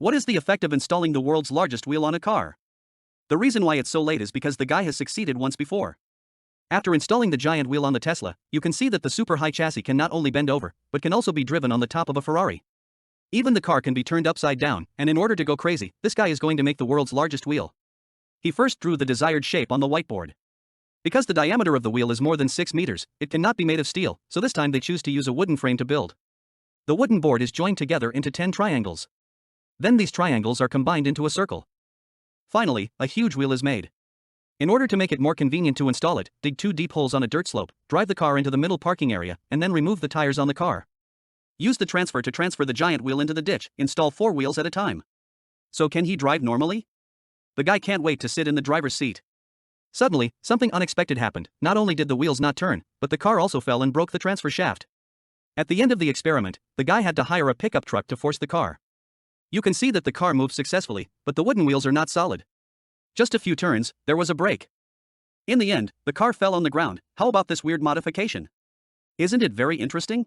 What is the effect of installing the world's largest wheel on a car? The reason why it's so late is because the guy has succeeded once before. After installing the giant wheel on the Tesla, you can see that the super high chassis can not only bend over, but can also be driven on the top of a Ferrari. Even the car can be turned upside down, and in order to go crazy, this guy is going to make the world's largest wheel. He first drew the desired shape on the whiteboard. Because the diameter of the wheel is more than 6 meters, it cannot be made of steel, so this time they choose to use a wooden frame to build. The wooden board is joined together into 10 triangles. Then these triangles are combined into a circle. Finally, a huge wheel is made. In order to make it more convenient to install it, dig 2 deep holes on a dirt slope, drive the car into the middle parking area, and then remove the tires on the car. Use the transfer to transfer the giant wheel into the ditch, install 4 wheels at a time. So can he drive normally? The guy can't wait to sit in the driver's seat. Suddenly, something unexpected happened. Not only did the wheels not turn, but the car also fell and broke the transfer shaft. At the end of the experiment, the guy had to hire a pickup truck to force the car. You can see that the car moved successfully, but the wooden wheels are not solid. Just a few turns, there was a break. In the end, the car fell on the ground. How about this weird modification? Isn't it very interesting?